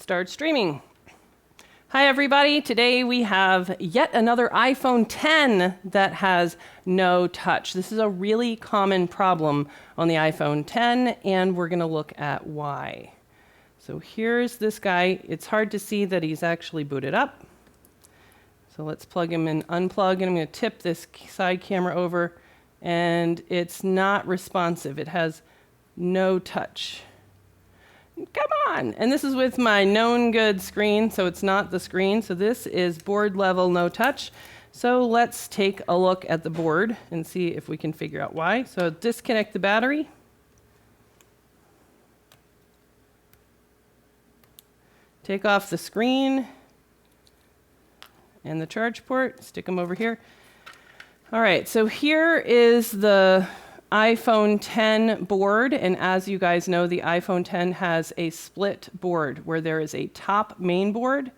start streaming. Hi everybody, today we have yet another iPhone 10 that has no touch. This is a really common problem on the iPhone 10 and we're going to look at why. So here's this guy. It's hard to see that he's actually booted up. So let's plug him in, unplug, and I'm going to tip this side camera over, and it's not responsive. It has no touch. Come on! And this is with my known good screen, so it's not the screen. So this is board level, no touch. So let's take a look at the board and see if we can figure out why. So disconnect the battery. Take off the screen and the charge port, stick them over here. All right, so here is the iPhone 10 board, and as you guys know, the iPhone 10 has a split board where there is a top main board,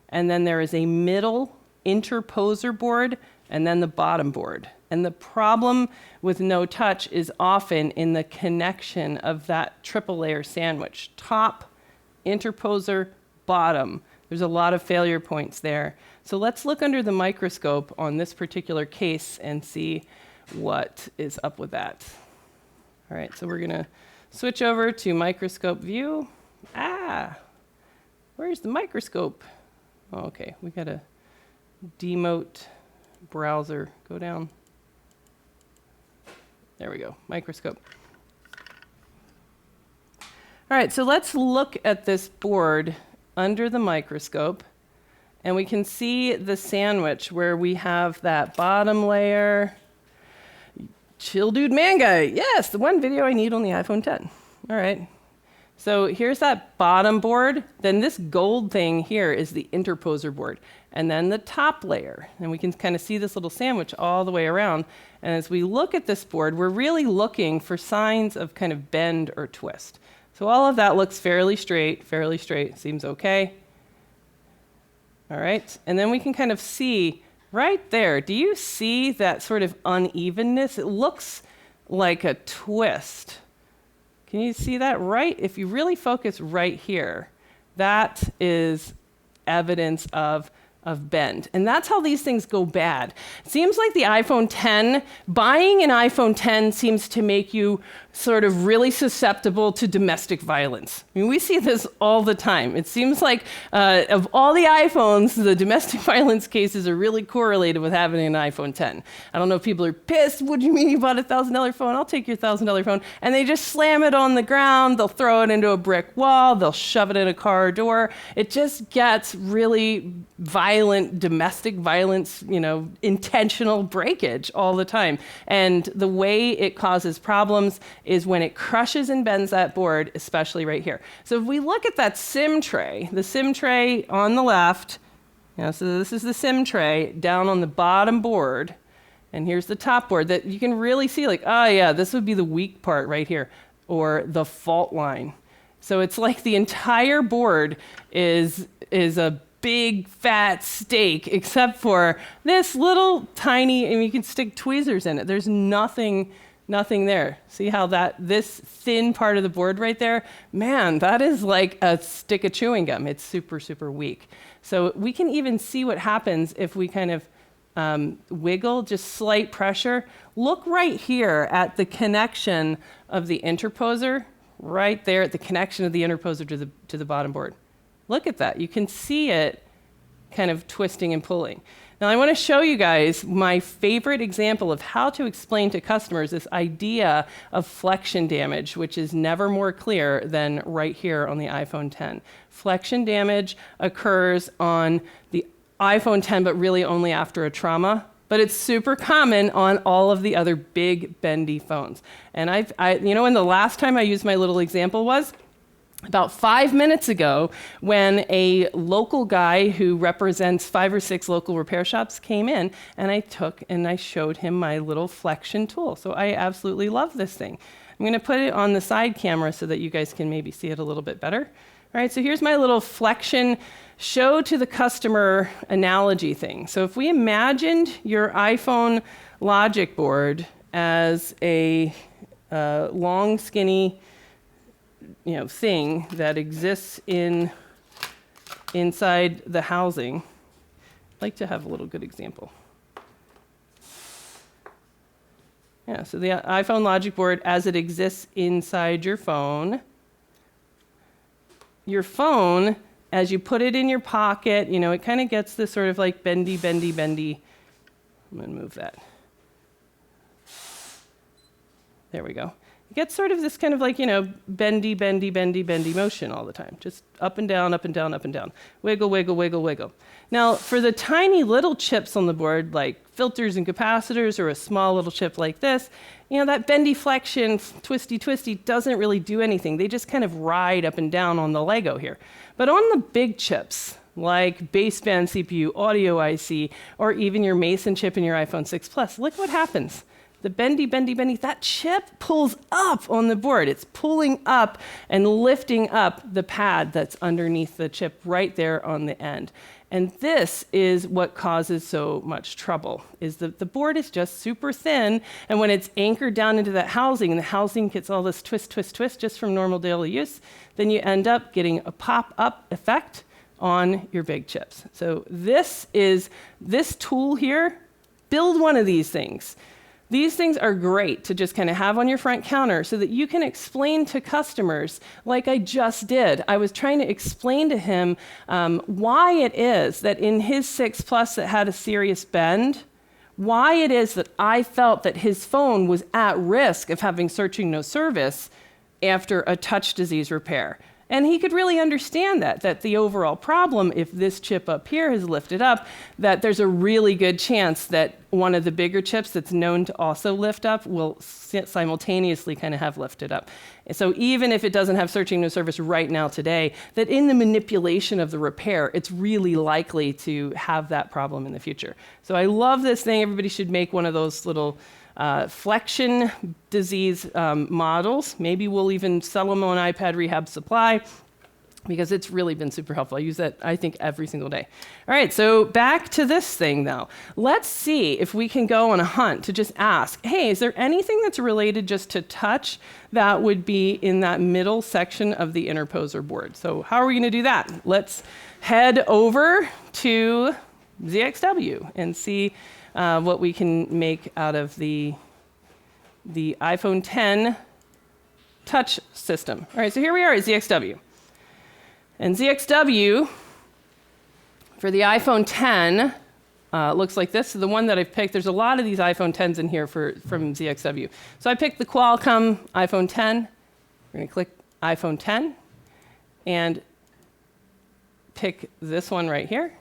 and then there is a middle interposer board, and then the bottom board. And the problem with no touch is often in the connection of that triple layer sandwich. Top, interposer, bottom. There's a lot of failure points there. So let's look under the microscope on this particular case and see what is up with that. All right, so we're going to switch over to microscope view. Where's the microscope? Oh, okay, we got a demote browser. Go down. There we go, microscope. All right, so let's look at this board under the microscope, and we can see the sandwich where we have that bottom layer. Chill dude man guy. Yes, the one video I need on the iPhone 10. All right. So here's that bottom board. Then this gold thing here is the interposer board. And then the top layer. And we can kind of see this little sandwich all the way around. And as we look at this board, we're really looking for signs of kind of bend or twist. So all of that looks fairly straight, seems okay. All right. And then we can kind of see right there, do you see that sort of unevenness? It looks like a twist. Can you see that right? If you really focus right here, that is evidence of bend. And that's how these things go bad. It seems like the iPhone 10, buying an iPhone 10 seems to make you sort of really susceptible to domestic violence. I mean, we see this all the time. It seems like of all the iPhones, the domestic violence cases are really correlated with having an iPhone 10. I don't know if people are pissed. What do you mean you bought a $1,000 phone? I'll take your $1,000 phone. And they just slam it on the ground. They'll throw it into a brick wall. They'll shove it in a car door. It just gets really violent, domestic violence, intentional breakage all the time. And the way it causes problems is when it crushes and bends that board, especially right here. So if we look at that SIM tray, the SIM tray on the left, so this is the SIM tray down on the bottom board, and here's the top board that you can really see like, oh yeah, this would be the weak part right here, or the fault line. So it's like the entire board is a big fat steak, except for this little tiny, and you can stick tweezers in it. There's nothing there. See how this thin part of the board right there, man, that is like a stick of chewing gum. It's super, super weak. So we can even see what happens if we kind of wiggle, just slight pressure. Look right here at the connection of the interposer, right there at the connection of the interposer to the bottom board. Look at that. You can see it kind of twisting and pulling. Now I want to show you guys my favorite example of how to explain to customers this idea of flexion damage, which is never more clear than right here on the iPhone 10. Flexion damage occurs on the iPhone 10, but really only after a trauma. But it's super common on all of the other big bendy phones. And and the last time I used my little example was about 5 minutes ago, when a local guy who represents 5 or 6 local repair shops came in, and I showed him my little flexion tool. So I absolutely love this thing. I'm going to put it on the side camera so that you guys can maybe see it a little bit better. All right, so here's my little flexion show to the customer analogy thing. So if we imagined your iPhone logic board as a long, skinny thing that exists in inside the housing. I'd like to have a little good example. Yeah, so the iPhone logic board as it exists inside your phone. Your phone, as you put it in your pocket, you know, it kind of gets this sort of like bendy, bendy, bendy. I'm going to move that. There we go. It gets sort of this kind of like, you know, bendy, bendy, bendy, bendy motion all the time. Just up and down, up and down, up and down. Wiggle, wiggle, wiggle, wiggle. Now, for the tiny little chips on the board, like filters and capacitors, or a small little chip like this, you know, that bendy flexion, twisty, twisty, doesn't really do anything. They just kind of ride up and down on the Lego here. But on the big chips, like baseband CPU, audio IC, or even your Mason chip in your iPhone 6 Plus, look what happens. The bendy, bendy, bendy, that chip pulls up on the board. It's pulling up and lifting up the pad that's underneath the chip right there on the end. And this is what causes so much trouble, is that the board is just super thin, and when it's anchored down into that housing, and the housing gets all this twist, twist, twist just from normal daily use, then you end up getting a pop-up effect on your big chips. So this tool here, build one of these things. These things are great to just kind of have on your front counter so that you can explain to customers, like I just did. I was trying to explain to him why it is that in his 6 Plus that had a serious bend, why it is that I felt that his phone was at risk of having searching no service after a touch disease repair. And he could really understand that the overall problem, if this chip up here is lifted up, that there's a really good chance that one of the bigger chips that's known to also lift up will simultaneously kind of have lifted up. So even if it doesn't have searching no service right now today, that in the manipulation of the repair, it's really likely to have that problem in the future. So I love this thing. Everybody should make one of those little flexion disease models. Maybe we'll even sell them on iPad Rehab Supply, because it's really been super helpful. I use that, I think, every single day. All right, so back to this thing, though. Let's see if we can go on a hunt to just ask, hey, is there anything that's related just to touch that would be in that middle section of the interposer board? So how are we going to do that? Let's head over to ZXW and see what we can make out of the iPhone 10 touch system. All right, so here we are at ZXW. And ZXW, for the iPhone 10, looks like this. So the one that I've picked, there's a lot of these iPhone 10s in here from ZXW. So I picked the Qualcomm iPhone 10. We're going to click iPhone 10 and pick this one right here.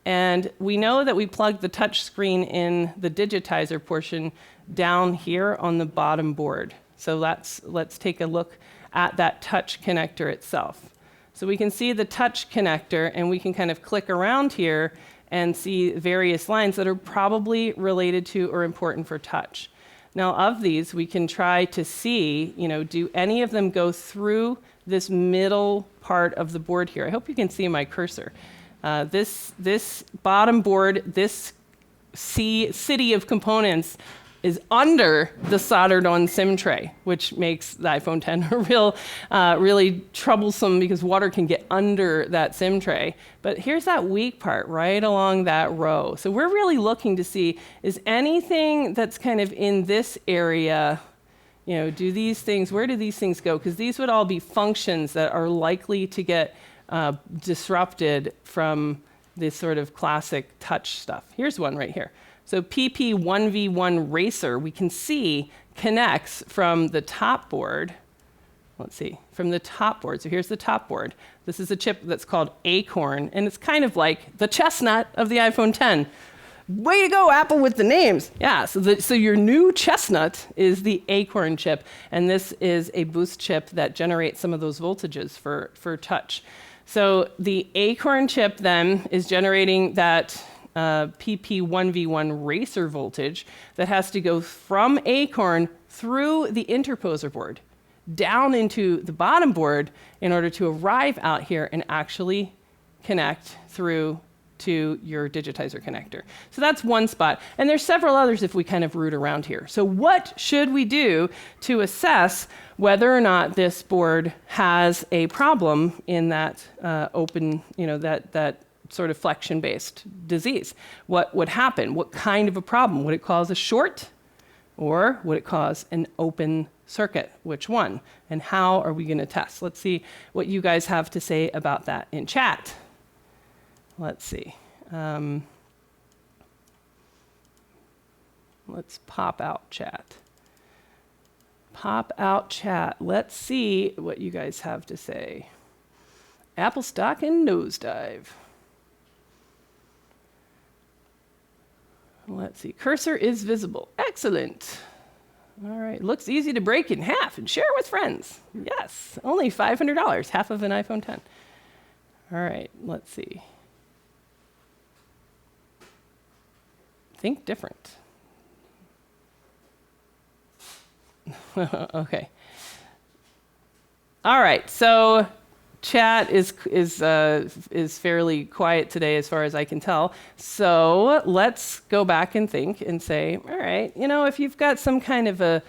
And we know that we plugged the touch screen in the digitizer portion down here on the bottom board. So let's take a look at that touch connector itself. So we can see the touch connector, and we can kind of click around here and see various lines that are probably related to or important for touch. Now, of these, we can try to see, you know, do any of them go through this middle part of the board here? I hope you can see my cursor. This bottom board, this city of components is under the soldered on SIM tray, which makes the iPhone 10 really troublesome because water can get under that SIM tray. But here's that weak part right along that row. So we're really looking to see, is anything that's kind of in this area, you know, do these things, where do these things go? Because these would all be functions that are likely to get disrupted from this sort of classic touch stuff. Here's one right here. So PP1V1 Racer, we can see, connects from the top board. Let's see, from the top board. So here's the top board. This is a chip that's called Acorn, and it's kind of like the chestnut of the iPhone 10. Way to go, Apple, with the names. Yeah, so your new chestnut is the Acorn chip, and this is a boost chip that generates some of those voltages for touch. So the Acorn chip then is generating that PP1V1 Racer voltage that has to go from Acorn through the interposer board down into the bottom board in order to arrive out here and actually connect through to your digitizer connector. So that's one spot. And there's several others if we kind of root around here. So what should we do to assess whether or not this board has a problem in that open, that sort of flexion-based disease? What would happen? What kind of a problem? Would it cause a short, or would it cause an open circuit? Which one? And how are we going to test? Let's see what you guys have to say about that in chat. Let's see. Let's pop out chat. Pop out chat. Let's see what you guys have to say. Apple stock and nosedive. Let's see. Cursor is visible. Excellent. All right. Looks easy to break in half and share with friends. Yes. Only $500, half of an iPhone 10. All right. Let's see. Think different. Okay. All right. So chat is fairly quiet today as far as I can tell. So let's go back and think and say, all right, if you've got some kind of a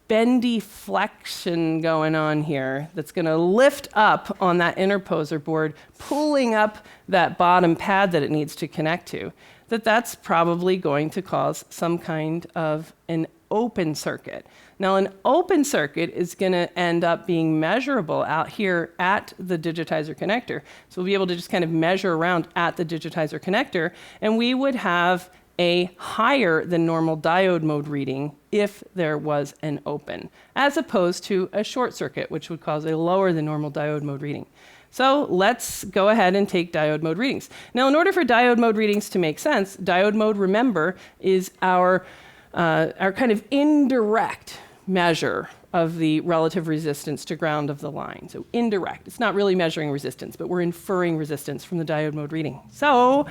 bendy flexion going on here that's going to lift up on that interposer board, pulling up that bottom pad that it needs to connect to, that's probably going to cause some kind of an open circuit. Now, an open circuit is going to end up being measurable out here at the digitizer connector. So we'll be able to just kind of measure around at the digitizer connector, and we would have a higher than normal diode mode reading if there was an open, as opposed to a short circuit, which would cause a lower than normal diode mode reading. So let's go ahead and take diode mode readings. Now, in order for diode mode readings to make sense, diode mode, remember, is our kind of indirect measure of the relative resistance to ground of the line. So indirect. It's not really measuring resistance, but we're inferring resistance from the diode mode reading. So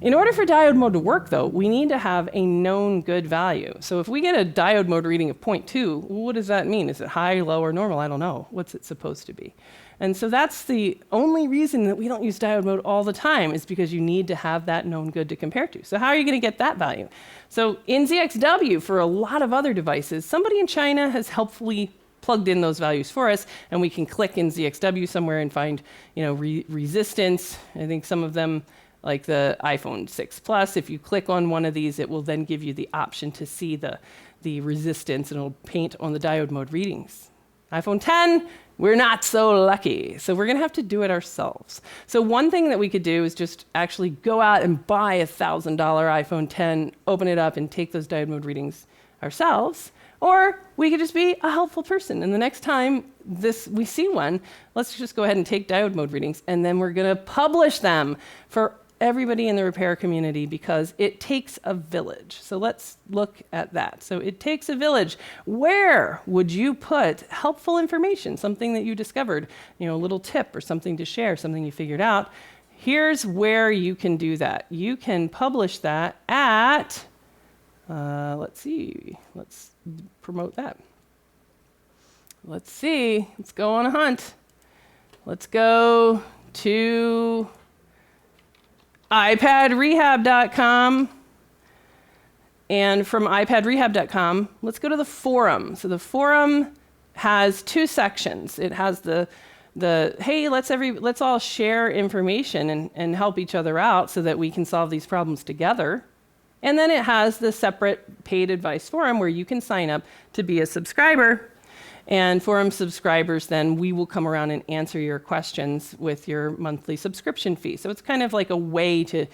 in order for diode mode to work, though, we need to have a known good value. So if we get a diode mode reading of 0.2, what does that mean? Is it high, low, or normal? I don't know. What's it supposed to be? And so that's the only reason that we don't use diode mode all the time, is because you need to have that known good to compare to. So how are you going to get that value? So in ZXW, for a lot of other devices, somebody in China has helpfully plugged in those values for us, and we can click in ZXW somewhere and find, resistance. I think some of them, like the iPhone 6 Plus, if you click on one of these, it will then give you the option to see the resistance, and it'll paint on the diode mode readings. iPhone 10, we're not so lucky. So we're going to have to do it ourselves. So one thing that we could do is just actually go out and buy a $1,000 iPhone 10, open it up, and take those diode mode readings ourselves. Or we could just be a helpful person. And the next time we see one, let's just go ahead and take diode mode readings, and then we're going to publish them for everybody in the repair community, because it takes a village. So let's look at that. So it takes a village. Where would you put helpful information, something that you discovered, a little tip or something to share, something you figured out? Here's where you can do that. You can publish that at, let's see, let's promote that. Let's see, let's go on a hunt. Let's go to iPadRehab.com, and from iPadRehab.com, let's go to the forum. So the forum has two sections. It has the hey, let's all share information and help each other out so that we can solve these problems together. And then it has the separate paid advice forum where you can sign up to be a subscriber. And forum subscribers, then we will come around and answer your questions with your monthly subscription fee. So it's kind of like a way to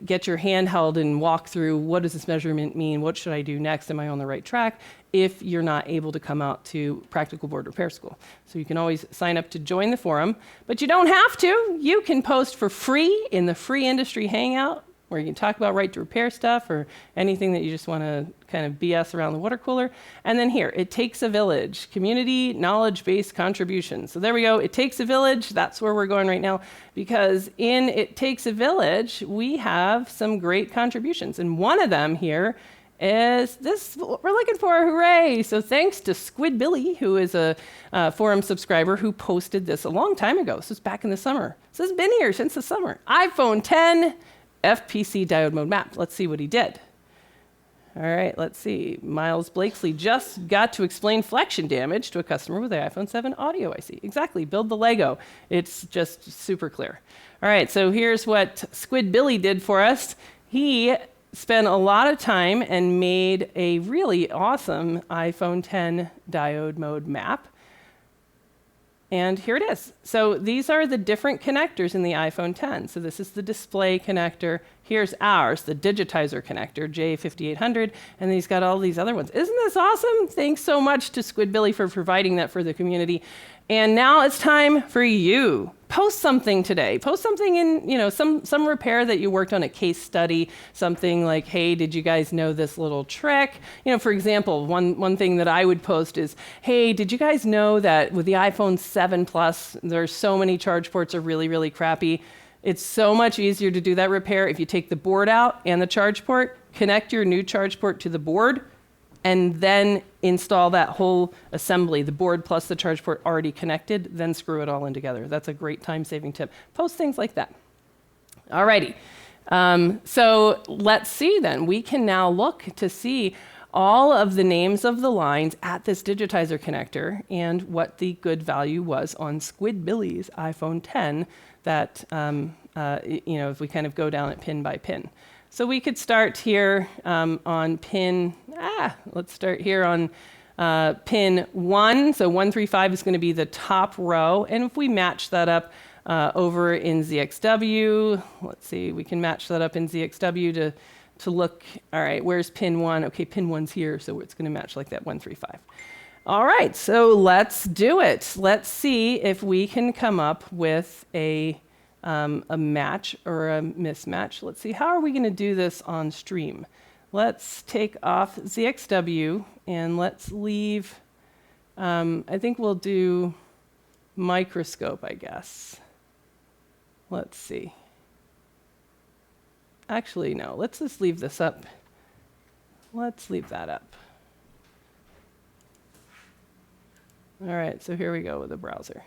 get your hand held and walk through, what does this measurement mean? What should I do next? Am I on the right track? If you're not able to come out to Practical Board Repair School. So you can always sign up to join the forum, but you don't have to. You can post for free in the free industry hangout, where you can talk about right to repair stuff or anything that you just want to kind of BS around the water cooler. And then here, it takes a village, community knowledge-based contributions. So there we go, it takes a village. That's where we're going right now, because in It Takes a Village, we have some great contributions. And one of them here Is this what we're looking for? Hooray! So thanks to Squid Billy, who is a forum subscriber who posted this a long time ago. This was back in the summer. This has been here since the summer. iPhone 10 FPC diode mode map. Let's see what he did. All right, let's see. Miles Blakesley just got to explain flexion damage to a customer with the iPhone 7 audio IC. Exactly, build the Lego. It's just super clear. All right, so here's what Squid Billy did for us. He spent a lot of time and made a really awesome iPhone 10 diode mode map. And here it is. So these are the different connectors in the iPhone 10. So this is the display connector. Here's ours, the digitizer connector, J5800. And then he's got all these other ones. Isn't this awesome? Thanks so much to Squid Billy for providing that for the community. And now it's time for you. Post something today. Post something in, some repair that you worked on, a case study, something like, hey, did you guys know this little trick? For example, one thing that I would post is, hey, did you guys know that with the iPhone 7 Plus, there's so many charge ports are really, really crappy. It's so much easier to do that repair if you take the board out and the charge port, connect your new charge port to the board, and then install that whole assembly, the board plus the charge port already connected, then screw it all in together. That's a great time-saving tip. Post things like that. Alrighty, so let's see then. We can now look to see all of the names of the lines at this digitizer connector and what the good value was on Squid Billy's iPhone 10 that, if we kind of go down it pin by pin. So we could start here on pin, let's start here on pin 1. So 135 is going to be the top row. And if we match that up over in ZXW, let's see, we can match that up in ZXW to look, all right, where's pin 1? Okay, pin 1's here, so it's going to match like that 135. All right, so let's do it. Let's see if we can come up with a match or a mismatch. Let's see, how are we going to do this on stream? Let's take off ZXW and let's leave, I think we'll do microscope, I guess. Let's see. Actually, no, let's just leave this up. Let's leave that up. All right, so here we go with the browser.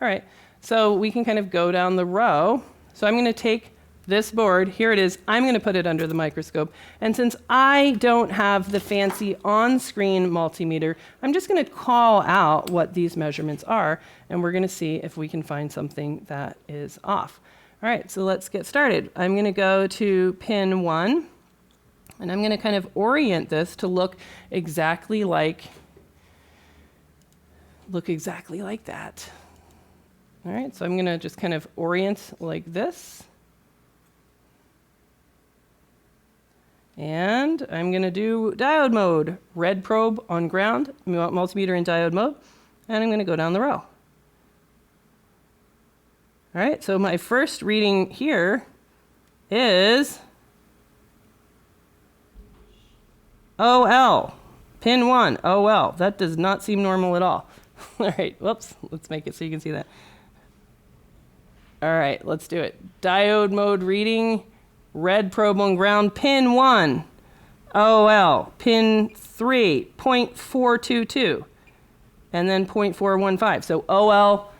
All right, so we can kind of go down the row. So I'm going to take this board, here it is, I'm going to put it under the microscope. And since I don't have the fancy on-screen multimeter, I'm just going to call out what these measurements are, and we're going to see if we can find something that is off. All right, so let's get started. I'm going to go to pin 1, and I'm going to kind of orient this to look exactly like that. All right, so I'm going to just kind of orient like this. And I'm going to do diode mode, red probe on ground, multimeter in diode mode, and I'm going to go down the row. All right, so my first reading here is OL, pin 1, OL. That does not seem normal at all. All right, whoops, let's make it so you can see that. All right, let's do it. Diode mode reading, red probe on ground, pin 1, OL, pin 3, 0.422, and then 0.415. So OL,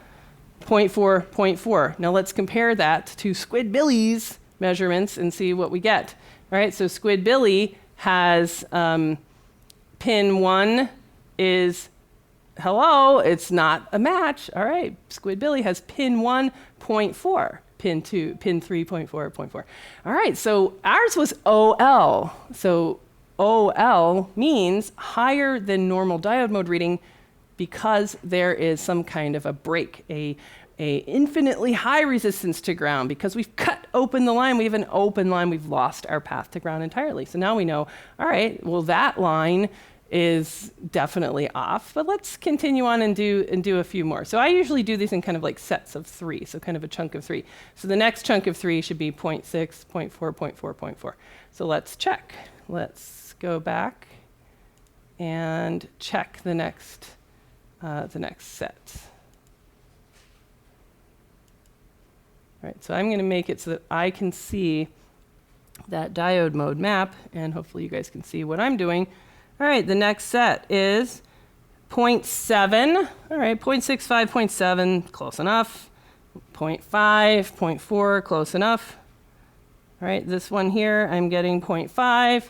0.4, 0.4. Now let's compare that to Squid Billy's measurements and see what we get. All right, so Squid Billy has pin 1 is, hello, it's not a match. All right, Squid Billy has pin 1, 0.4. Pin 2, pin 3, 0.4, 0.4. All right, so ours was OL. So OL means higher than normal diode mode reading because there is some kind of a break, a infinitely high resistance to ground. Because we've cut open the line, we have an open line, we've lost our path to ground entirely. So now we know, all right, well, that line is definitely off, but let's continue on and do a few more. So I usually do these in kind of like sets of 3, so kind of a chunk of 3. So the next chunk of 3 should be 0.6, 0.4, 0.4, 0.4. So let's check. Let's go back and check the next set. All right, so I'm going to make it so that I can see that diode mode map, and hopefully you guys can see what I'm doing. All right, the next set is 0.7. All right, 0.65, 0.7, close enough. 0.5, 0.4, close enough. All right, this one here, I'm getting 0.5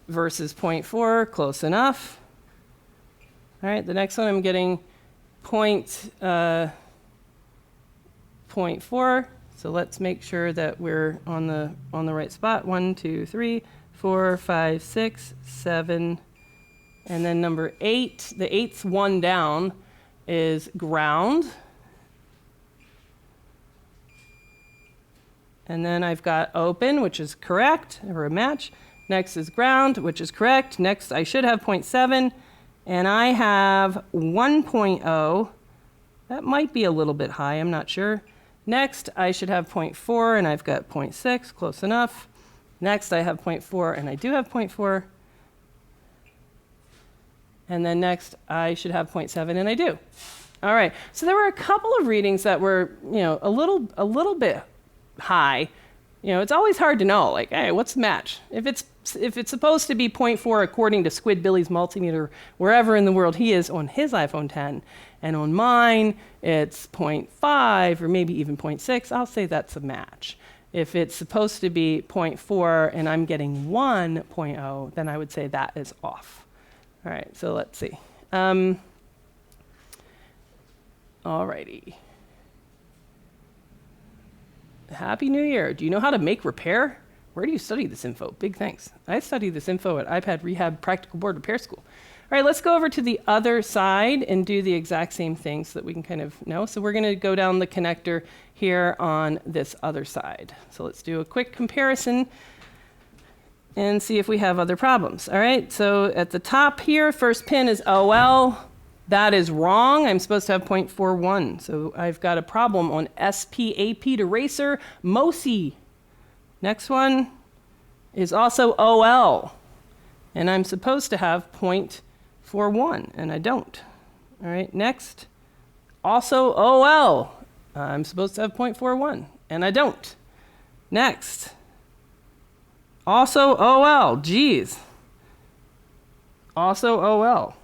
versus 0.4, close enough. All right, the next one I'm getting 0.4. So let's make sure that we're on the right spot. 1, 2, 3, 4, 5, 6, 7, and then number 8. The 8th one down is ground. And then I've got open, which is correct, or a match. Next is ground, which is correct. Next, I should have 0.7, and I have 1.0. That might be a little bit high, I'm not sure. Next, I should have 0.4, and I've got 0.6, close enough. Next, I have 0.4, and I do have 0.4. And then next, I should have 0.7, and I do. All right, so there were a couple of readings that were, a little bit high. It's always hard to know, like, hey, what's the match? If it's supposed to be 0.4 according to Squid Billy's multimeter, wherever in the world he is on his iPhone 10, and on mine it's 0.5 or maybe even 0.6, I'll say that's a match. If it's supposed to be 0.4 and I'm getting 1.0, then I would say that is off. All right, so let's see. All righty. Happy New Year. Do you know how to make repair? Where do you study this info? Big thanks. I study this info at iPad Rehab Practical Board Repair School. All right, let's go over to the other side and do the exact same thing so that we can kind of know. So we're going to go down the connector here on this other side. So let's do a quick comparison and see if we have other problems. All right, so at the top here, first pin is OL. That is wrong. I'm supposed to have 0.41. So I've got a problem on SPAP to racer MOSI. Next one is also OL. And I'm supposed to have 0.41, and I don't. All right, next, also OL. I'm supposed to have 0.41, and I don't. Next, also OL. Geez. Also OL.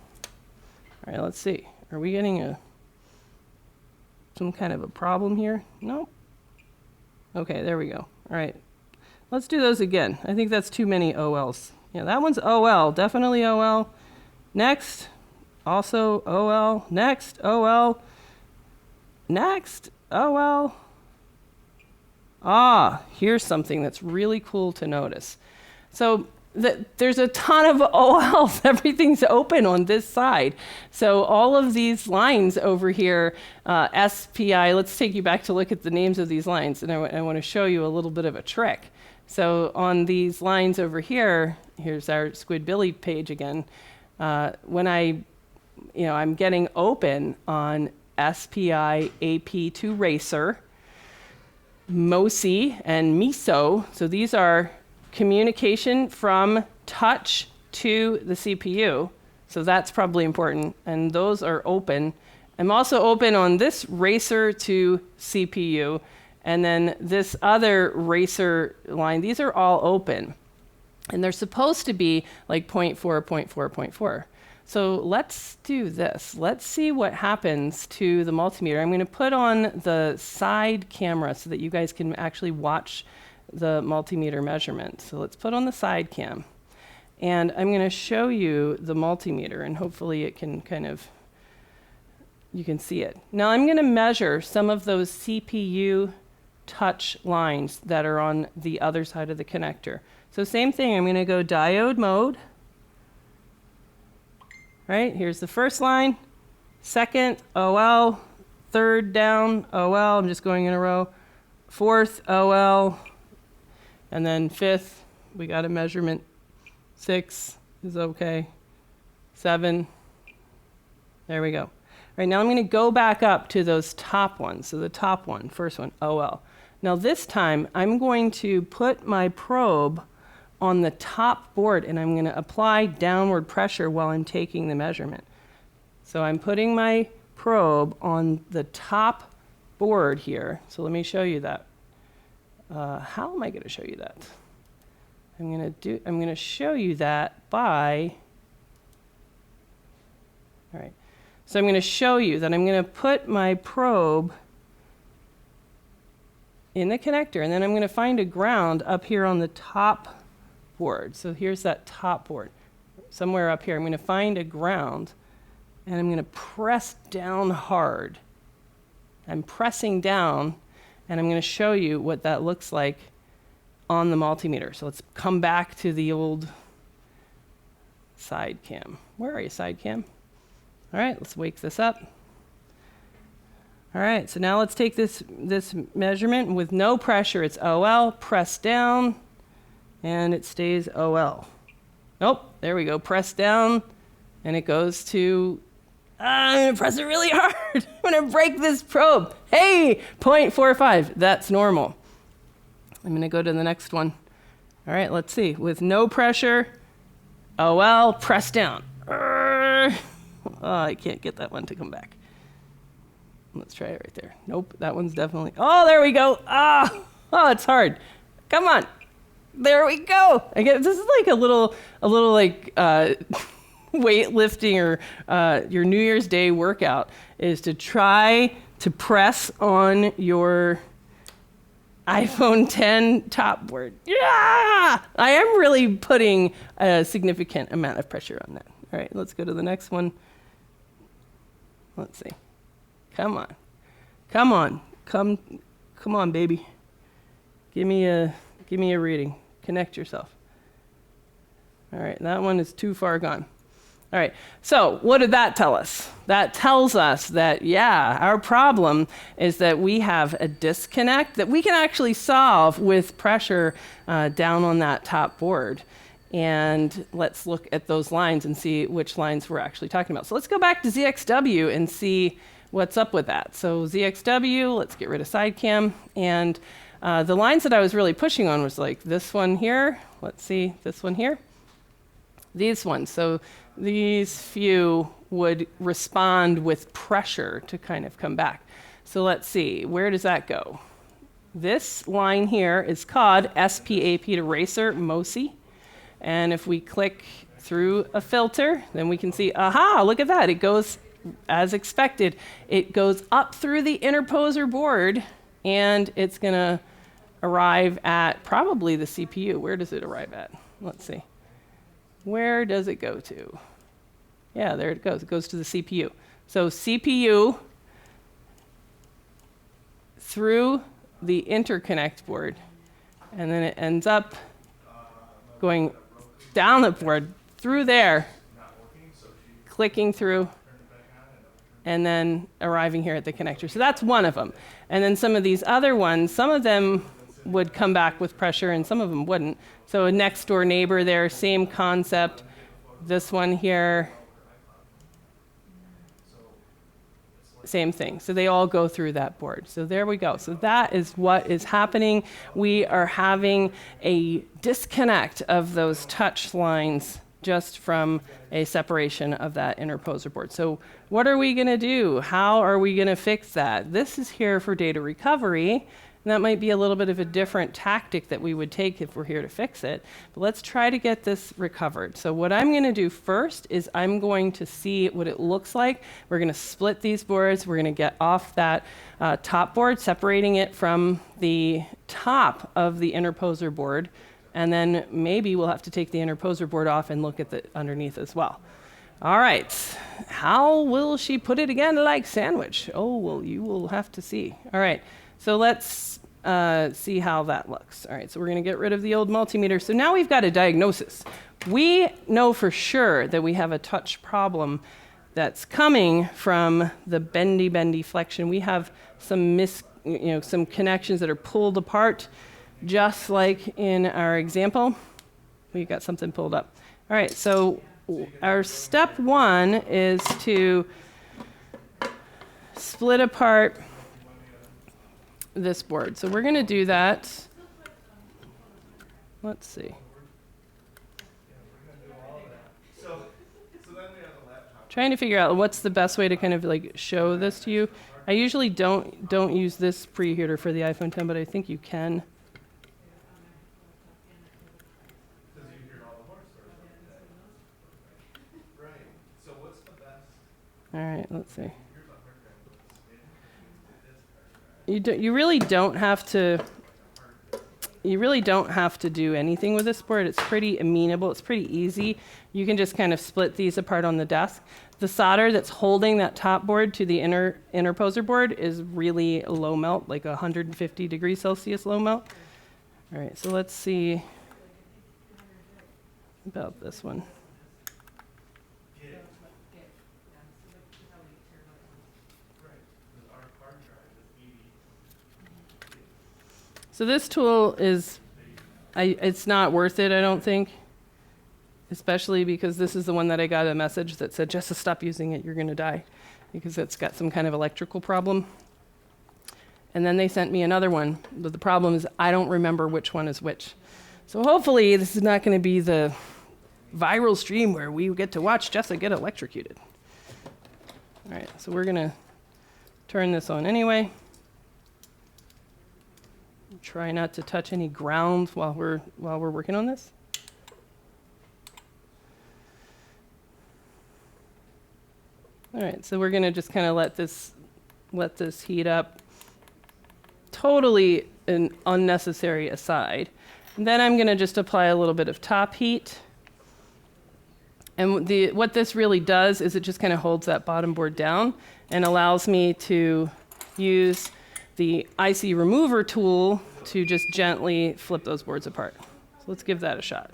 All right, let's see. Are we getting some kind of a problem here? No? Okay, there we go. All right. Let's do those again. I think that's too many OLs. Yeah, that one's OL. Definitely OL. Next. Also OL. Next. OL. Next. OL. Ah, here's something that's really cool to notice. So there's a ton of OLs. Everything's open on this side. So all of these lines over here, SPI, let's take you back to look at the names of these lines. And I want to show you a little bit of a trick. So on these lines over here, here's our Squid Billy page again. When I'm getting open on SPI AP2 Racer, MOSI, and MISO. So these are communication from touch to the CPU. So that's probably important. And those are open. I'm also open on this racer to CPU. And then this other racer line, these are all open. And they're supposed to be like 0.4, 0.4, 0.4. So let's do this. Let's see what happens to the multimeter. I'm going to put on the side camera so that you guys can actually watch the multimeter measurement. So let's put on the side cam. And I'm going to show you the multimeter, and hopefully it can you can see it. Now I'm going to measure some of those CPU touch lines that are on the other side of the connector. So same thing, I'm going to go diode mode. Right, here's the first line, second, OL, third down, OL, I'm just going in a row, fourth, OL, and then fifth, we got a measurement, 6 is okay, 7, there we go. All right, now I'm going to go back up to those top ones. So the top one, first one, OL. Now this time, I'm going to put my probe on the top board, and I'm going to apply downward pressure while I'm taking the measurement. So I'm putting my probe on the top board here. So let me show you that. How am I going to show you that? I'm going to show you that by, all right. So I'm going to show you that I'm going to put my probe in the connector, and then I'm going to find a ground up here on the top board. So here's that top board. Somewhere up here, I'm going to find a ground, and I'm going to press down hard. I'm pressing down, and I'm going to show you what that looks like on the multimeter. So let's come back to the old side cam. Where are you, side cam? All right, let's wake this up. All right, so now let's take this measurement with no pressure. It's OL, press down, and it stays OL. Nope, there we go, press down, and it goes to, I'm gonna press it really hard. I'm gonna break this probe. Hey, 0.45, that's normal. I'm gonna go to the next one. All right, let's see, with no pressure, OL, press down. Oh, I can't get that one to come back. Let's try it right there. Nope, that one's definitely, oh, there we go. Oh, it's hard. Come on. There we go. I guess this is like a little like weightlifting or your New Year's Day workout is to try to press on your iPhone 10 top board. Yeah! I am really putting a significant amount of pressure on that. All right, let's go to the next one. Let's see. Come on. Come on. Come on, baby. Give me a reading. Connect yourself. All right, that one is too far gone. All right, so what did that tell us? That tells us that, yeah, our problem is that we have a disconnect that we can actually solve with pressure down on that top board. And let's look at those lines and see which lines we're actually talking about. So let's go back to ZXW and see what's up with that. So ZXW, let's get rid of sidecam. And the lines that I was really pushing on was like this one here. Let's see, this one here. These ones. So these few would respond with pressure to kind of come back. So let's see, where does that go? This line here is called SPAP to racer MOSI. And if we click through a filter, then we can see, aha, look at that. It goes as expected. It goes up through the interposer board, and it's going to arrive at probably the CPU. Where does it arrive at? Let's see. Where does it go to? Yeah, there it goes. It goes to the CPU. So CPU through the interconnect board, and then it ends up going down the board, through there, clicking through, and then arriving here at the connector. So that's one of them. And then some of these other ones, some of them would come back with pressure and some of them wouldn't. So a next door neighbor there, same concept. This one here, same thing. So they all go through that board. So there we go. So that is what is happening. We are having a disconnect of those touch lines just from a separation of that interposer board. So what are we going to do? How are we going to fix that? This is here for data recovery. And that might be a little bit of a different tactic that we would take if we're here to fix it. But let's try to get this recovered. So what I'm going to do first is I'm going to see what it looks like. We're going to split these boards. We're going to get off that top board, separating it from the top of the interposer board. And then maybe we'll have to take the interposer board off and look at the underneath as well. All right. How will she put it again like sandwich? Oh, well, you will have to see. All right. So let's see how that looks. All right, so we're going to get rid of the old multimeter. So now we've got a diagnosis. We know for sure that we have a touch problem that's coming from the bendy flexion. We have some some connections that are pulled apart, just like in our example. We got something pulled up. All right, so our step one is to split apart this board. So we're going to do that. Let's see. Trying to figure out what's the best way to kind of like show this to you. I usually don't use this preheater for the iPhone 10, but I think you can. All right, let's see. You really don't have to. You really don't have to do anything with this board. It's pretty amenable. It's pretty easy. You can just kind of split these apart on the desk. The solder that's holding that top board to the interposer board is really low melt, like 150 degrees Celsius low melt. All right, so let's see about this one. So this tool is, it's not worth it, I don't think, especially because this is the one that I got a message that said, just to stop using it, you're going to die, because it's got some kind of electrical problem. And then they sent me another one, but the problem is I don't remember which one is which. So hopefully this is not going to be the viral stream where we get to watch Jessa get electrocuted. All right, so we're going to turn this on anyway. Try not to touch any ground while we're working on this. All right, so we're going to just kind of let this heat up. Totally an unnecessary aside. And then I'm going to just apply a little bit of top heat. And what this really does is it just kind of holds that bottom board down and allows me to use the IC remover tool to just gently flip those boards apart. So let's give that a shot.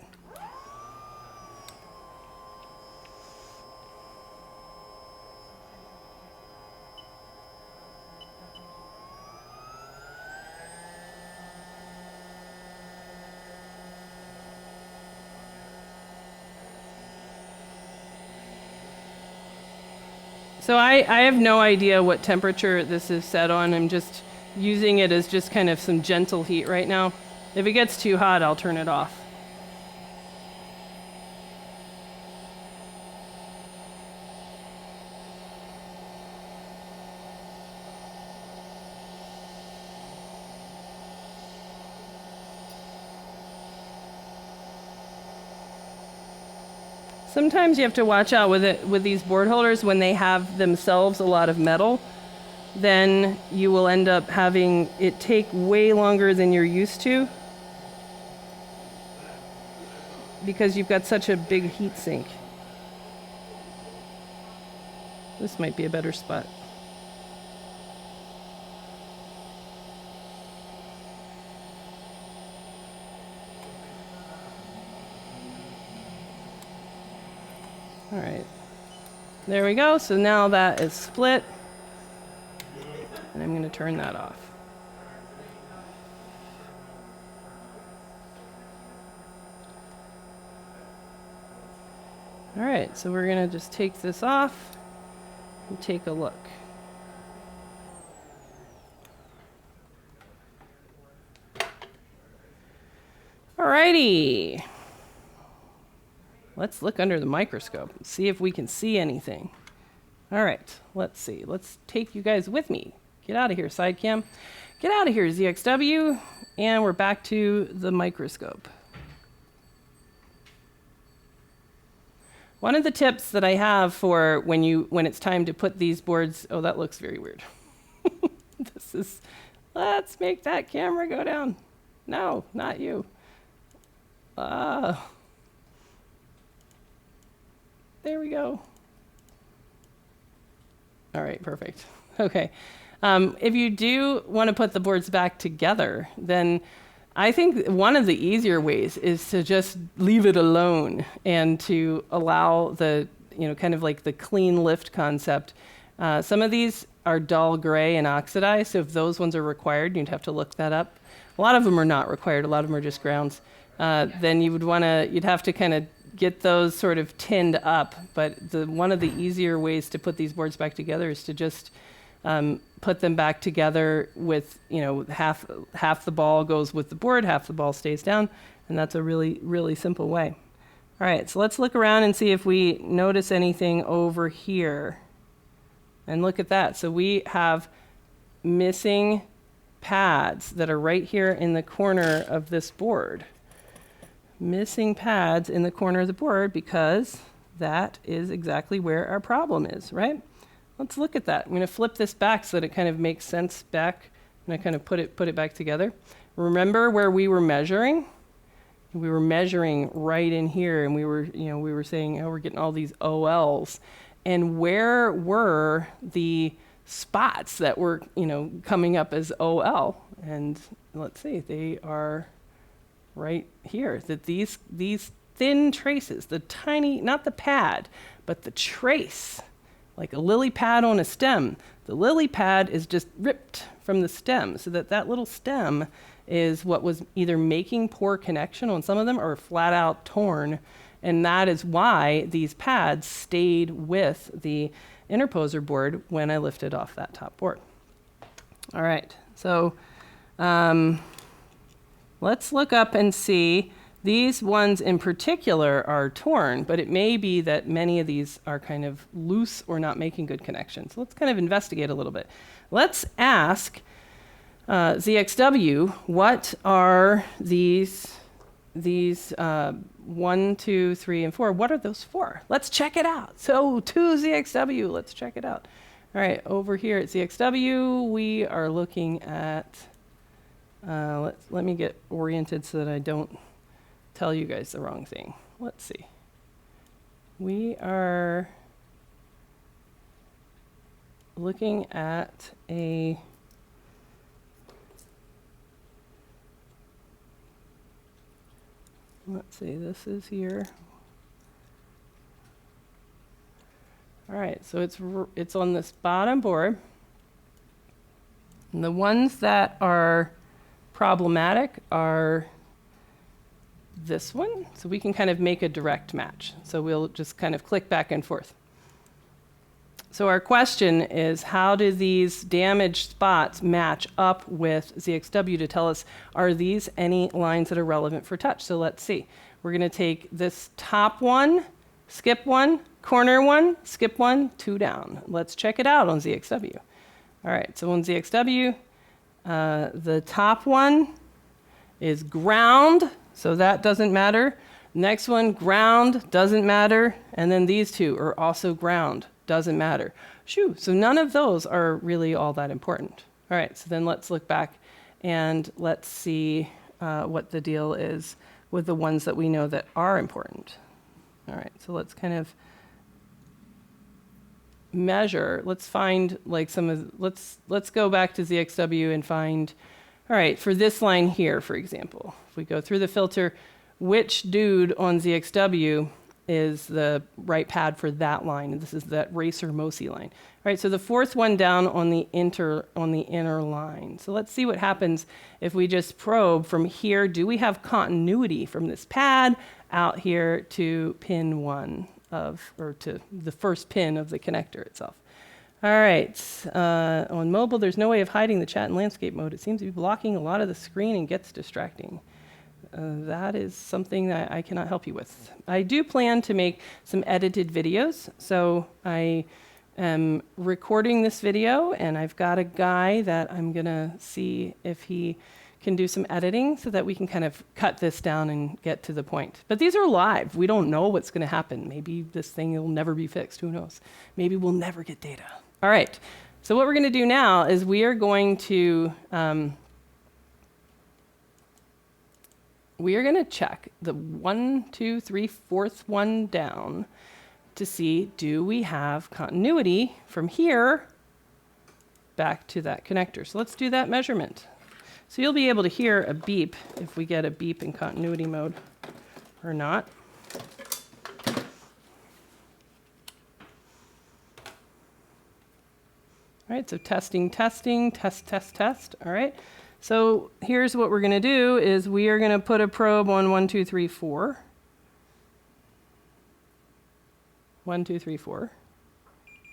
So I have no idea what temperature this is set on. I'm just using it as just kind of some gentle heat right now. If it gets too hot, I'll turn it off. Sometimes you have to watch out with these board holders when they have themselves a lot of metal. Then you will end up having it take way longer than you're used to because you've got such a big heat sink. This might be a better spot. All right, there we go. So now that is split. And I'm going to turn that off. All right, so we're going to just take this off and take a look. All righty. Let's look under the microscope and see if we can see anything. All right, let's see. Let's take you guys with me. Get out of here, Sidecam. Get out of here, ZXW. And we're back to the microscope. One of the tips that I have for when it's time to put these boards, oh, that looks very weird. Let's make that camera go down. No, not you. There we go. All right, perfect. Okay. If you do want to put the boards back together, then I think one of the easier ways is to just leave it alone and to allow the, kind of like the clean lift concept. Some of these are dull gray and oxidized, so if those ones are required, you'd have to look that up. A lot of them are not required. A lot of them are just grounds. Then you'd have to kind of get those sort of tinned up. But one of the easier ways to put these boards back together is to just put them back together with, half the ball goes with the board, half the ball stays down, and that's a really, really simple way. All right, so let's look around and see if we notice anything over here. And look at that. So we have missing pads that are right here in the corner of this board. Missing pads in the corner of the board because that is exactly where our problem is, right? Let's look at that. I'm going to flip this back so that it kind of makes sense back, and I kind of put it back together. Remember where we were measuring? We were measuring right in here, and we were saying, oh, we're getting all these OLs. And where were the spots that were, coming up as OL? And let's see, they are right here. That these thin traces, the tiny, not the pad, but the trace, like a lily pad on a stem. The lily pad is just ripped from the stem, so that little stem is what was either making poor connection on some of them or flat out torn. And that is why these pads stayed with the interposer board when I lifted off that top board. All right, so let's look up and see. These ones in particular are torn, but it may be that many of these are kind of loose or not making good connections. So let's kind of investigate a little bit. Let's ask ZXW, what are these 1, 2, 3, and 4, what are those for? Let's check it out. So to ZXW, let's check it out. All right, over here at ZXW, we are looking at, let me get oriented so that I don't tell you guys the wrong thing. Let's see. We are looking at a let's see, this is here. All right, so it's on this bottom board. And the ones that are problematic are this one. So we can kind of make a direct match. So we'll just kind of click back and forth. So our question is, how do these damaged spots match up with ZXW to tell us, are these any lines that are relevant for touch? So let's see. We're going to take this top one, skip one, corner one, skip one, 2 down. Let's check it out on ZXW. All right, so on ZXW, the top one is ground, so that doesn't matter. Next one, ground, doesn't matter. And then these two are also ground. Doesn't matter. Shoo, so none of those are really all that important. All right, so then let's look back and let's see what the deal is with the ones that we know that are important. All right, so let's kind of measure. Let's find like some of, let's go back to ZXW and find, all right, for this line here, for example, if we go through the filter, which dude on ZXW is the right pad for that line, and this is that Racer Mosi line. All right, so the fourth one down on the inner line. So let's see what happens if we just probe from here. Do we have continuity from this pad out here to pin 1 or to the first pin of the connector itself? All right, on mobile, there's no way of hiding the chat in landscape mode. It seems to be blocking a lot of the screen and gets distracting. That is something that I cannot help you with. I do plan to make some edited videos. So I am recording this video, and I've got a guy that I'm going to see if he can do some editing so that we can kind of cut this down and get to the point. But these are live. We don't know what's going to happen. Maybe this thing will never be fixed. Who knows? Maybe we'll never get data. All right. So what we're going to do now is we are going to check the 1, 2, 3, 4th one down to see, do we have continuity from here back to that connector? So let's do that measurement. So you'll be able to hear a beep if we get a beep in continuity mode or not. All right, so testing, testing, test, test, test. All right. So here's what we're going to do is we are going to put a probe on 1, 2, 3, 4. 1, 2, 3, 4.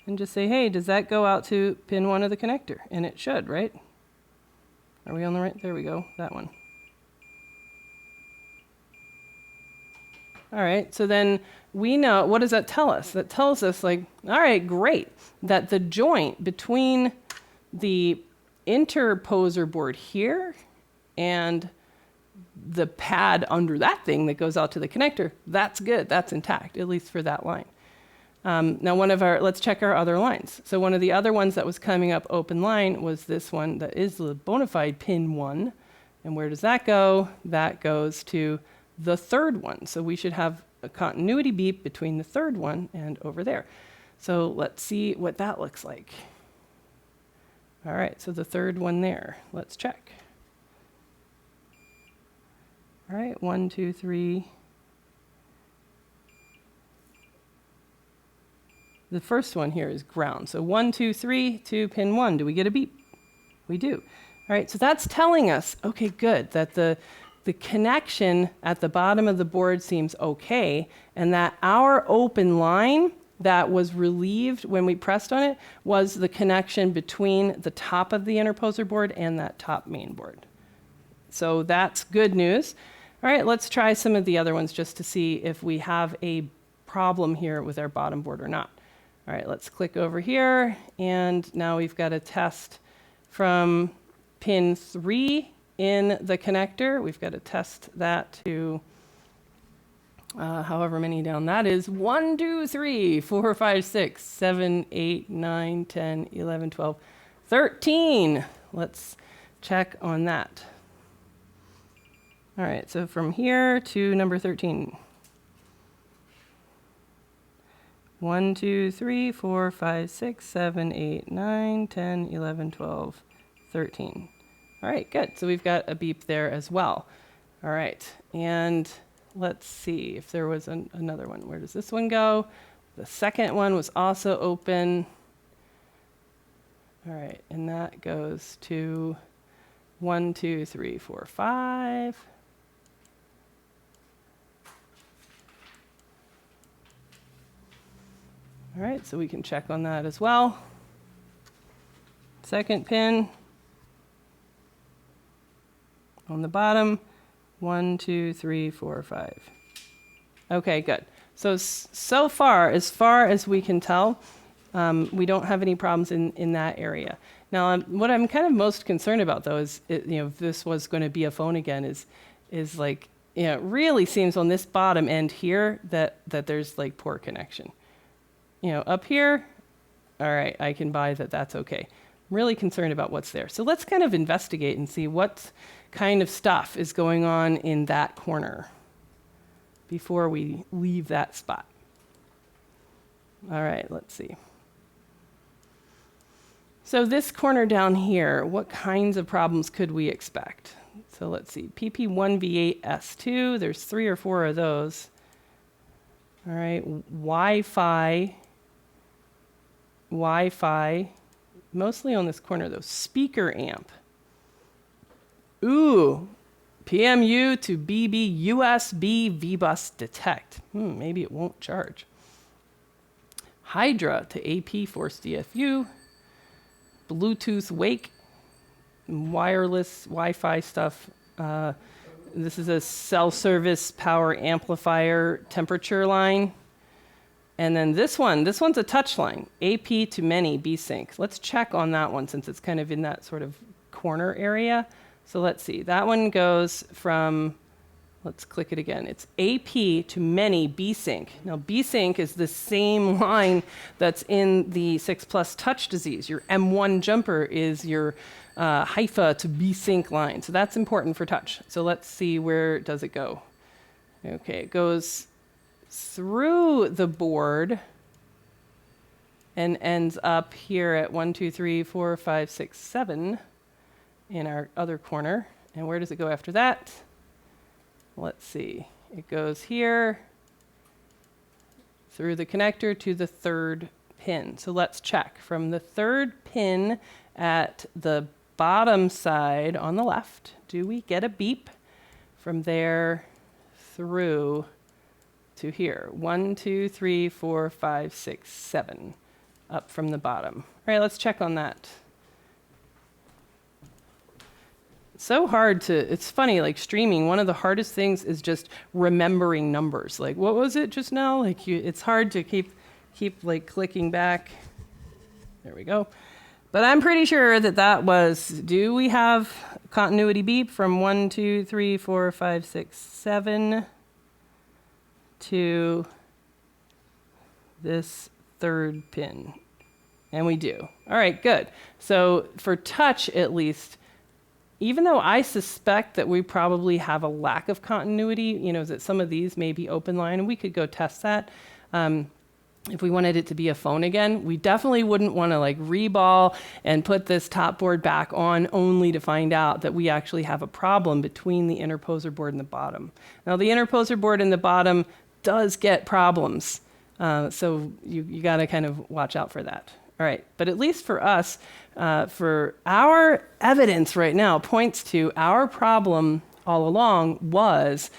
And just say, hey, does that go out to pin 1 of the connector? And it should, right? Are we on the right? There we go, that one. All right, so then we know, what does that tell us? That tells us, like, all right, great, that the joint between the interposer board here and the pad under that thing that goes out to the connector, that's good, that's intact, at least for that line. Now let's check our other lines. So one of the other ones that was coming up open line was this one that is the bona fide pin 1. And where does that go? That goes to the third one. So we should have a continuity beep between the third one and over there. So let's see what that looks like. All right, so the third one there. Let's check. All right, 1, 2, 3. The first one here is ground. So 1, 2, 3 to pin 1. Do we get a beep? We do. All right, so that's telling us, okay, good, that the connection at the bottom of the board seems okay, and that our open line that was relieved when we pressed on it was the connection between the top of the interposer board and that top main board. So that's good news. All right, let's try some of the other ones just to see if we have a problem here with our bottom board or not. All right, let's click over here, and now we've got a test from pin 3 in the connector. We've got to test that to however many down that is. 1, 2, 3, 4, 5, 6, 7, 8, 9, 10, 11, 12, 13. Let's check on that. All right, so from here to number 13. 1, 2, 3, 4, 5, 6, 7, 8, 9, 10, 11, 12, 13. All right, good. So we've got a beep there as well. All right, and let's see if there was another one. Where does this one go? The second one was also open. All right, and that goes to 1, 2, 3, 4, 5. All right, so we can check on that as well. Second pin on the bottom, 1, 2, 3, 4, 5. Okay, good. So far as we can tell, we don't have any problems in that area. Now, what I'm kind of most concerned about, though, is if this was going to be a phone again, is like, it really seems on this bottom end here that there's like poor connection. Up here, all right, I can buy that that's okay. I'm really concerned about what's there. So let's kind of investigate and see what kind of stuff is going on in that corner before we leave that spot. All right, let's see. So this corner down here, what kinds of problems could we expect? So let's see, PP1V8S2, there's 3 or 4 of those. All right, Wi-Fi, mostly on this corner though. Speaker amp. Ooh, PMU to BB USB VBus detect. Maybe it won't charge. Hydra to AP force DFU. Bluetooth wake. Wireless Wi-Fi stuff. This is a cell service power amplifier temperature line. And then this one's a touch line, AP to many B-Sync. Let's check on that one since it's kind of in that sort of corner area. So let's see, that one goes from, let's click it again. It's AP to many B-Sync. Now B-Sync is the same line that's in the 6+ touch disease. Your M1 jumper is your HIFA to B-Sync line. So that's important for touch. So let's see, where does it go? Okay, it goes through the board and ends up here at 1, 2, 3, 4, 5, 6, 7 in our other corner. And where does it go after that? Let's see. It goes here through the connector to the third pin. So let's check. From the third pin at the bottom side on the left, do we get a beep? From there through to here. 1, 2, 3, 4, 5, 6, 7. Up from the bottom. All right, let's check on that. It's so hard to, it's funny, like streaming, one of the hardest things is just remembering numbers. Like, what was it just now? Like, it's hard to keep like clicking back. There we go. But I'm pretty sure that was, do we have continuity beep from 1, 2, 3, 4, 5, 6, 7 to this third pin. And we do. All right, good. So for touch, at least, even though I suspect that we probably have a lack of continuity, you know, that some of these may be open line, and we could go test that. If we wanted it to be a phone again, we definitely wouldn't want to like reball and put this top board back on only to find out that we actually have a problem between the interposer board and the bottom. Now the interposer board in the bottom does get problems. So you got to kind of watch out for that. All right, but at least for us, for our evidence right now points to our problem all along was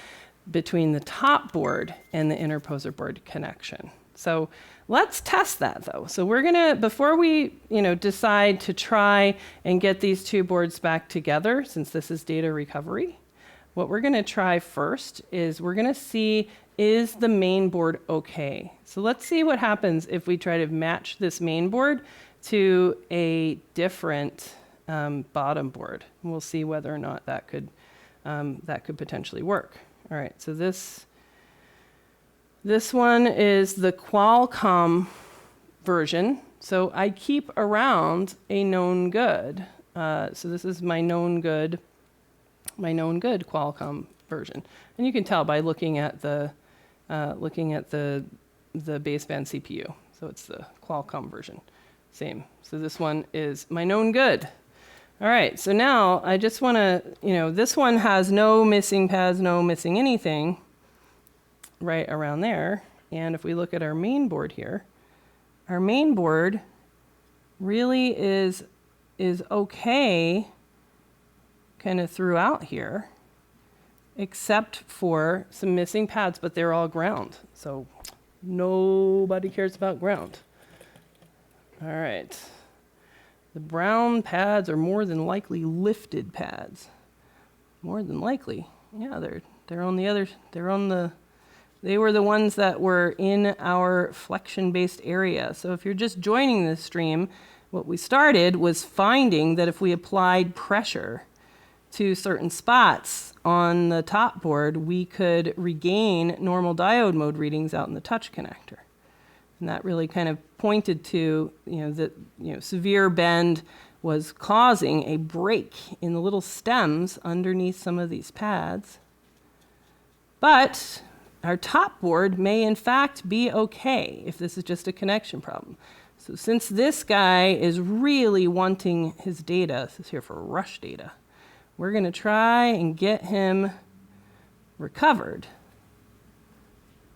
between the top board and the interposer board connection. So let's test that though. So we're gonna, before we decide to try and get these two boards back together, since this is data recovery, what we're gonna try first is we're gonna see, is the main board okay? So let's see what happens if we try to match this main board to a different bottom board. And we'll see whether or not that could potentially work. All right, so this one is the Qualcomm version. So I keep around a known good. So this is my known good Qualcomm version. And you can tell by looking at the baseband CPU. So it's the Qualcomm version. Same. So this one is my known good. All right, so now I just want to, this one has no missing pads, no missing anything right around there. And if we look at our main board here, our main board really is okay kind of throughout here, except for some missing pads, but they're all ground. So nobody cares about ground. All right. The brown pads are more than likely lifted pads. More than likely. Yeah, they were the ones that were in our flexion-based area. So if you're just joining this stream, what we started was finding that if we applied pressure to certain spots on the top board, we could regain normal diode mode readings out in the touch connector. And that really kind of pointed to, that severe bend was causing a break in the little stems underneath some of these pads. But our top board may in fact be okay if this is just a connection problem. So since this guy is really wanting his data, this is here for rush data, we're going to try and get him recovered.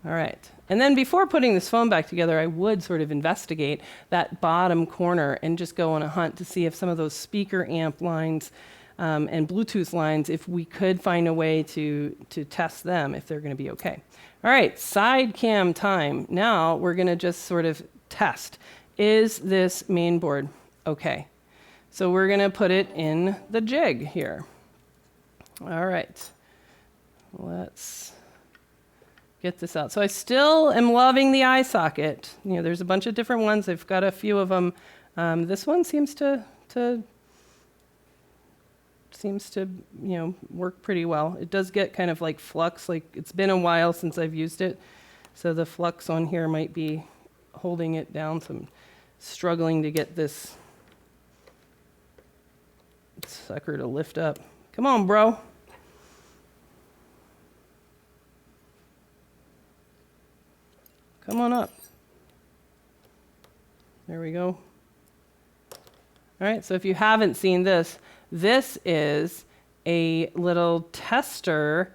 All right. And then before putting this phone back together, I would sort of investigate that bottom corner and just go on a hunt to see if some of those speaker amp lines and Bluetooth lines, if we could find a way to test them, if they're going to be okay. All right, side cam time. Now we're going to just sort of test. Is this main board okay? So we're going to put it in the jig here. All right. Let's get this out. So I still am loving the eye socket. There's a bunch of different ones. I've got a few of them. This one seems to work pretty well. It does get kind of like flux, like it's been a while since I've used it. So the flux on here might be holding it down. So I'm struggling to get this sucker to lift up. Come on, bro. Come on up. There we go. All right, so if you haven't seen this, this is a little tester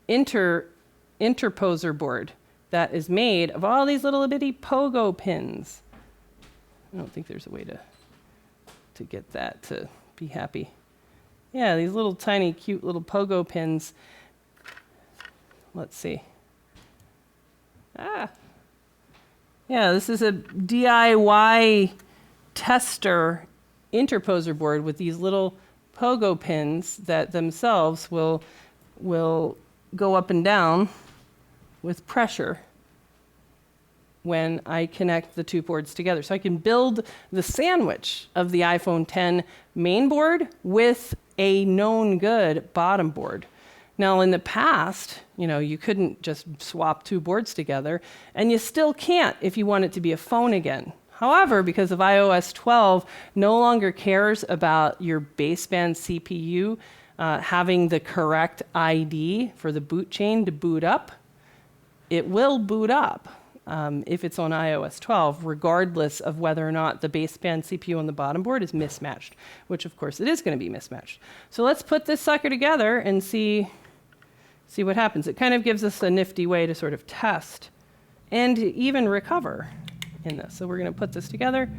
interposer board that is made of all these little bitty pogo pins. I don't think there's a way to get that to be happy. Yeah, these little tiny cute little pogo pins. Let's see. Yeah, this is a DIY tester interposer board with these little pogo pins that themselves will go up and down with pressure when I connect the two boards together. So I can build the sandwich of the iPhone X main board with a known good bottom board. Now in the past, You know, you couldn't just swap two boards together, and you still can't if you want it to be a phone again. However, because of iOS 12 no longer cares about your baseband CPU having the correct ID for the boot chain to boot up, it will boot up if it's on iOS 12, regardless of whether or not the baseband CPU on the bottom board is mismatched, which of course it is going to be mismatched. So let's put this sucker together and see what happens. It kind of gives us a nifty way to sort of test and even recover in this. So we're going to put this together.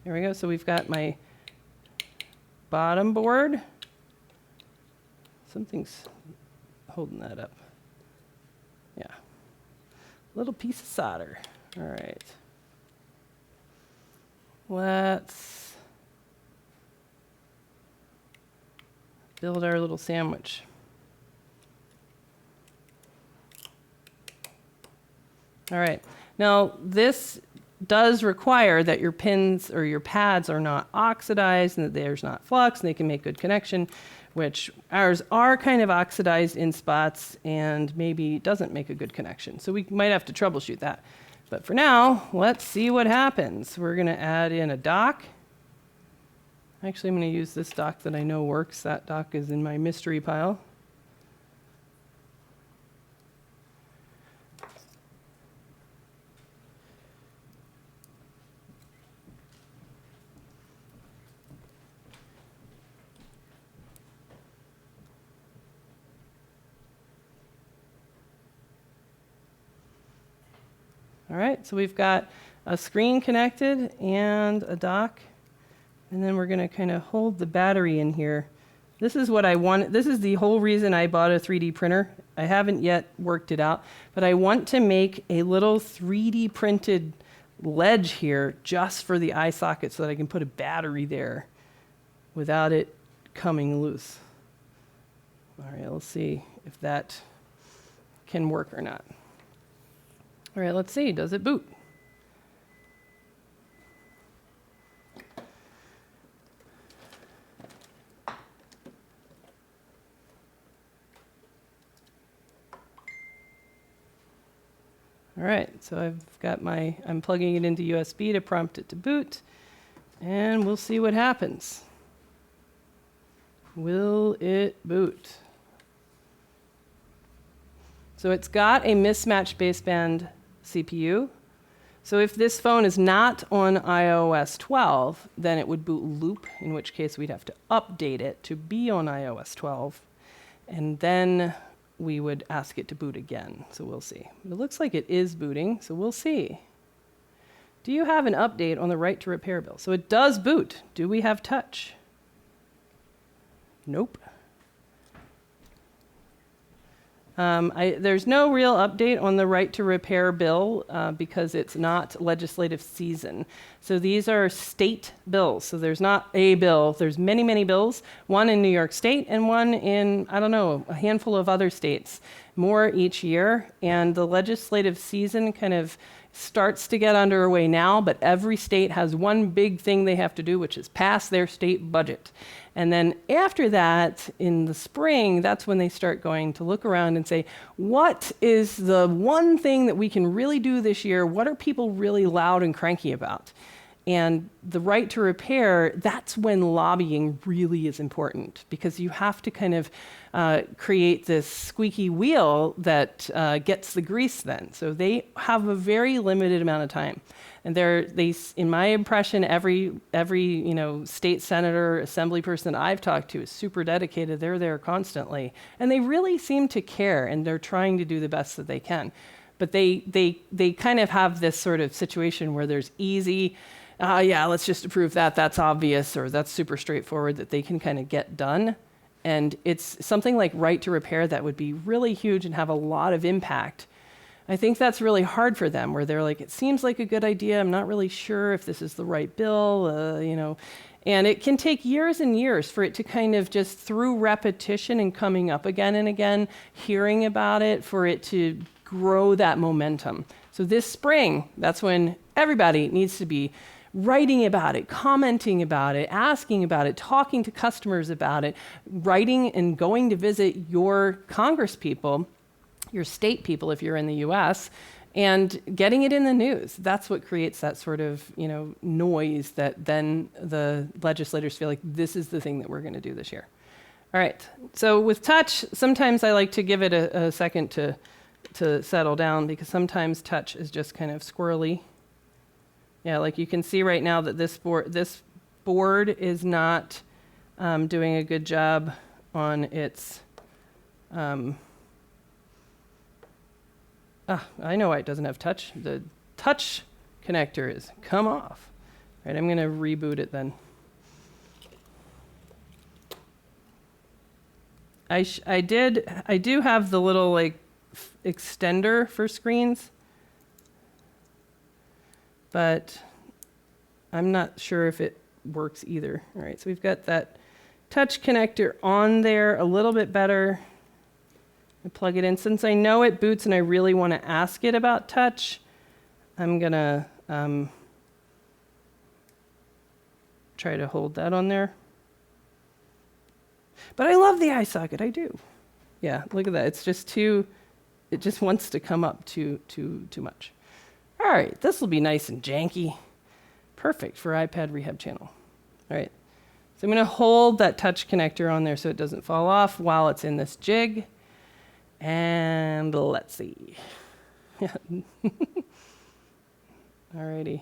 There we go. So we've got my bottom board. Something's holding that up. Yeah. Little piece of solder. All right. Let's build our little sandwich. All right. Now, this does require that your pins or your pads are not oxidized and that there's not flux and they can make good connection, which ours are kind of oxidized in spots and maybe doesn't make a good connection. So we might have to troubleshoot that. But for now, let's see what happens. We're going to add in a dock. Actually, I'm going to use this dock that I know works. That dock is in my mystery pile. All right, so we've got a screen connected and a dock. And then we're going to kind of hold the battery in here. This is what I want. This is the whole reason I bought a 3D printer. I haven't yet worked it out, but I want to make a little 3D printed ledge here just for the eye socket so that I can put a battery there without it coming loose. All right, let's see if that can work or not. All right, let's see. Does it boot? All right, so I've got I'm plugging it into USB to prompt it to boot, and we'll see what happens. Will it boot? So it's got a mismatched baseband CPU. So if this phone is not on iOS 12, then it would boot loop, in which case we'd have to update it to be on iOS 12, and then we would ask it to boot again. So we'll see. It looks like it is booting, so we'll see. Do you have an update on the right to repair bill? So it does boot. Do we have touch? Nope. There's no real update on the right to repair bill because it's not legislative season. So these are state bills. So there's not a bill. There's many, many bills, one in New York State and one in, I don't know, a handful of other states, more each year. And the legislative season kind of starts to get underway now, but every state has one big thing they have to do, which is pass their state budget. And then after that, in the spring, that's when they start going to look around and say, what is the one thing that we can really do this year? What are people really loud and cranky about? And the right to repair, that's when lobbying really is important, because you have to kind of create this squeaky wheel that gets the grease then. So they have a very limited amount of time. And in my impression, every state senator, assembly person I've talked to is super dedicated. They're there constantly. And they really seem to care, and they're trying to do the best that they can. But they kind of have this sort of situation where there's easy, yeah, let's just approve that, that's obvious, or that's super straightforward that they can kind of get done. And it's something like right to repair that would be really huge and have a lot of impact. I think that's really hard for them, where they're like, it seems like a good idea, I'm not really sure if this is the right bill, And it can take years and years for it to kind of just through repetition and coming up again and again, hearing about it, for it to grow that momentum. So this spring, that's when everybody needs to be writing about it, commenting about it, asking about it, talking to customers about it, writing and going to visit your Congress people, your state people if you're in the US, and getting it in the news. That's what creates that sort of, noise that then the legislators feel like this is the thing that we're going to do this year. All right, so with touch, sometimes I like to give it a second to settle down, because sometimes touch is just kind of squirrely. Yeah, like you can see right now that this board is not doing a good job on its, I know why it doesn't have touch. The touch connector is come off. All right, I'm going to reboot it then. I do have the little extender for screens, but I'm not sure if it works either. All right, so we've got that touch connector on there a little bit better. I plug it in. Since I know it boots and I really want to ask it about touch, I'm going to try to hold that on there. But I love the eye socket, I do. Yeah, look at that. It's just it just wants to come up too much. All right, this will be nice and janky. Perfect for iPad Rehab Channel. All right, so I'm going to hold that touch connector on there so it doesn't fall off while it's in this jig. And let's see. Alrighty.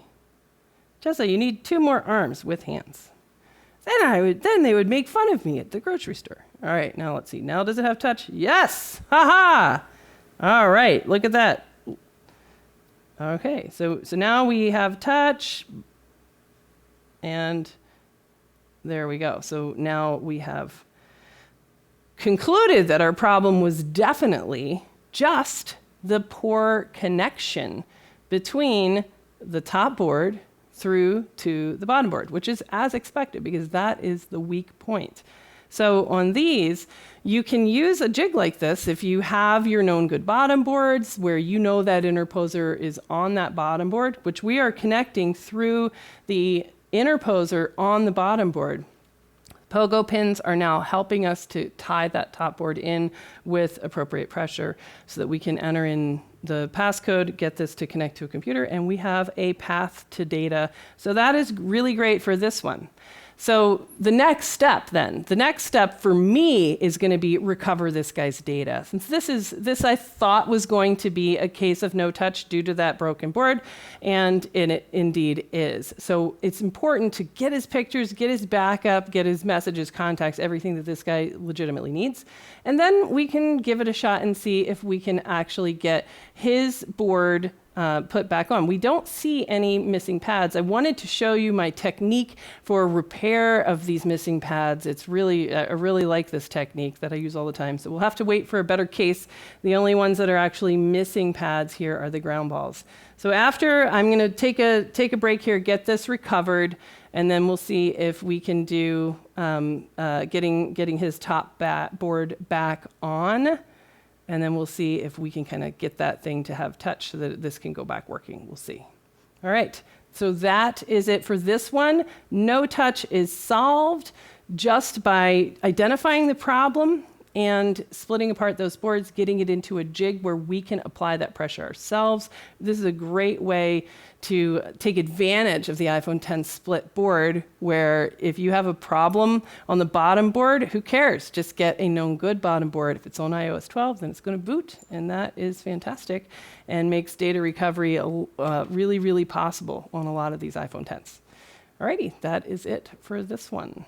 Jessa, you need 2 more arms with hands. Then they would make fun of me at the grocery store. All right, now let's see. Now does it have touch? Yes! Ha-ha! All right, look at that. Okay, so now we have touch. And there we go. So now we have concluded that our problem was definitely just the poor connection between the top board through to the bottom board, which is as expected because that is the weak point. So on these, you can use a jig like this if you have your known good bottom boards where you know that interposer is on that bottom board, which we are connecting through the interposer on the bottom board. Pogo pins are now helping us to tie that top board in with appropriate pressure so that we can enter in the passcode, get this to connect to a computer, and we have a path to data. So that is really great for this one. So the next step for me is going to be recover this guy's data. Since this I thought was going to be a case of no touch due to that broken board, and it indeed is. So it's important to get his pictures, get his backup, get his messages, contacts, everything that this guy legitimately needs. And then we can give it a shot and see if we can actually get his board put back on. We don't see any missing pads. I wanted to show you my technique for repair of these missing pads. It's really, I really like this technique that I use all the time. So we'll have to wait for a better case. The only ones that are actually missing pads here are the ground balls. So after, I'm going to take a break here, get this recovered, and then we'll see if we can do getting his top board back on. And then we'll see if we can kind of get that thing to have touch so that this can go back working. We'll see. All right, so that is it for this one. No touch is solved just by identifying the problem and splitting apart those boards, getting it into a jig where we can apply that pressure ourselves. This is a great way to take advantage of the iPhone X split board, where if you have a problem on the bottom board, who cares? Just get a known good bottom board. If it's on iOS 12, then it's going to boot, and that is fantastic and makes data recovery really, really possible on a lot of these iPhone X. Alrighty, that is it for this one.